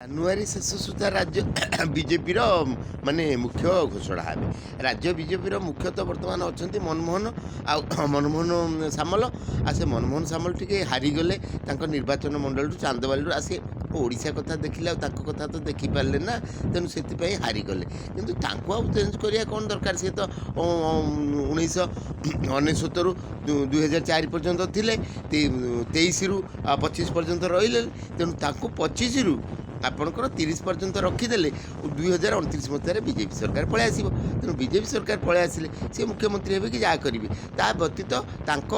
ଜାନୁଆରୀ ଶେଷ ସୁଦ୍ଧା ରାଜ୍ୟ ବିଜେପିର ମାନେ ମୁଖ୍ୟ ଘୋଷଣା ହେବେ। ରାଜ୍ୟ ବିଜେପିର ମୁଖ୍ୟ ତ ବର୍ତ୍ତମାନ ଅଛନ୍ତି ମନମୋହନ ଆଉ ମନମୋହନ ସାମଲ। ଆଉ ସେ ମନମୋହନ ସାମଲ ଟିକେ ହାରିଗଲେ ତାଙ୍କ ନିର୍ବାଚନ ମଣ୍ଡଳୀରୁ ଚାନ୍ଦବାଲିରୁ ଆସି ଓଡ଼ିଶା କଥା ଦେଖିଲେ ଆଉ ତାଙ୍କ କଥା ତ ଦେଖିପାରିଲେ ନା, ତେଣୁ ସେଥିପାଇଁ ହାରିଗଲେ। କିନ୍ତୁ ତାଙ୍କୁ ଆଉ ଚେଞ୍ଜ କରିବା କ'ଣ ଦରକାର? ସିଏ ତ 1999ରୁ 2004 ପର୍ଯ୍ୟନ୍ତ ଥିଲେ, 23ରୁ 25 ପର୍ଯ୍ୟନ୍ତ ରହିଲେ। ତେଣୁ ତାଙ୍କୁ 25ରୁ ଆପଣଙ୍କର 30 ପର୍ଯ୍ୟନ୍ତ ରଖିଦେଲେ 2029 ମସିହାରେ ବିଜେପି ସରକାର ପଳେଇ ଆସିବ। ତେଣୁ ବିଜେପି ସରକାର ପଳେଇ ଆସିଲେ ସେ ମୁଖ୍ୟମନ୍ତ୍ରୀ ହେବେ କି ଯାହା କରିବେ। ତା ବ୍ୟତୀତ ତାଙ୍କ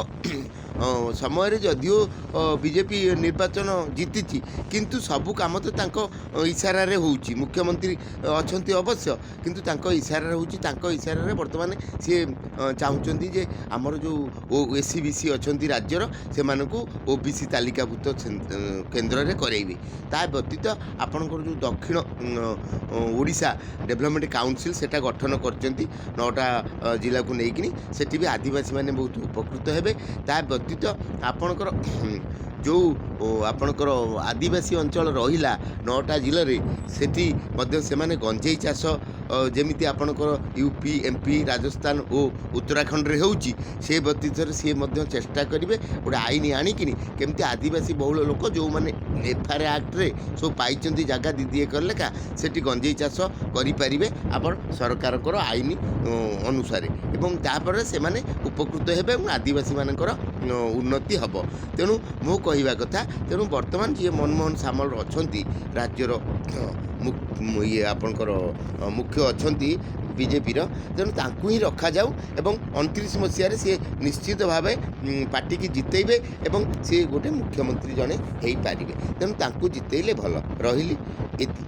ସମୟରେ ଯଦିଓ ବିଜେପି ନିର୍ବାଚନ ଜିତିଛି, କିନ୍ତୁ ସବୁ କାମ ତ ତାଙ୍କ ଇସାରାରେ ହେଉଛି। ମୁଖ୍ୟମନ୍ତ୍ରୀ ଅଛନ୍ତି ଅବଶ୍ୟ, କିନ୍ତୁ ତାଙ୍କ ଇସାରାରେ ହେଉଛି। ତାଙ୍କ ଇସାରାରେ ବର୍ତ୍ତମାନ ସିଏ ଚାହୁଁଛନ୍ତି ଯେ ଆମର ଯେଉଁ SC BC ଅଛନ୍ତି ରାଜ୍ୟର, ସେମାନଙ୍କୁ OBC ତାଲିକାଭୁକ୍ତ କେନ୍ଦ୍ରରେ କରାଇବେ। ତା ବ୍ୟତୀତ ଆପଣଙ୍କର ଯେଉଁ ଦକ୍ଷିଣ ଓଡ଼ିଶା ଡେଭଲପମେଣ୍ଟ କାଉନସିଲ୍ ସେଟା ଗଠନ କରିଛନ୍ତି 9ଟା ଜିଲ୍ଲାକୁ ନେଇକିନି। ସେଠି ବି ଆଦିବାସୀମାନେ ବହୁତ ଉପକୃତ ହେବେ। ତା ବ୍ୟତୀତ ଆପଣଙ୍କର ଯେଉଁ ଆପଣଙ୍କର ଆଦିବାସୀ ଅଞ୍ଚଳ ରହିଲା 9ଟା ଜିଲ୍ଲାରେ, ସେଠି ମଧ୍ୟ ସେମାନେ ଗଞ୍ଜେଇ ଚାଷ ଯେମିତି ଆପଣଙ୍କର UP MP ରାଜସ୍ଥାନ ଓ ଉତ୍ତରାଖଣ୍ଡରେ ହେଉଛି, ସେ ବ୍ୟତୀତରେ ସିଏ ମଧ୍ୟ ଚେଷ୍ଟା କରିବେ ଗୋଟେ ଆଇନ ଆଣିକିନି କେମିତି ଆଦିବାସୀ ବହୁଳ ଲୋକ ଯେଉଁମାନେ FR ଆକ୍ଟରେ ସବୁ ପାଇଛନ୍ତି ଜାଗା 2 ଏକର ଲେଖା, ସେଠି ଗଞ୍ଜେଇ ଚାଷ କରିପାରିବେ ଆପଣ ସରକାରଙ୍କର ଆଇନ ଅନୁସାରେ, ଏବଂ ତାପରେ ସେମାନେ ଉପକୃତ ହେବେ ଏବଂ ଆଦିବାସୀମାନଙ୍କର ଉନ୍ନତି ହେବ। ତେଣୁ ମୁଁ କହିବା କଥା, ତେଣୁ ବର୍ତ୍ତମାନ ଯିଏ ମନମୋହନ ସାମଲ ଅଛନ୍ତି ରାଜ୍ୟର ଇଏ ଆପଣଙ୍କର ମୁଖ୍ୟ ଅଛନ୍ତି ବିଜେପିର, ତେଣୁ ତାଙ୍କୁ ହିଁ ରଖାଯାଉ ଏବଂ 29 ମସିହାରେ ସିଏ ନିଶ୍ଚିତ ଭାବେ ପାର୍ଟିକି ଜିତେଇବେ ଏବଂ ସିଏ ଗୋଟେ ମୁଖ୍ୟମନ୍ତ୍ରୀ ଜଣେ ହେଇପାରିବେ। ତେଣୁ ତାଙ୍କୁ ଜିତେଇଲେ ଭଲ। ରହିଲି ଏତିକି।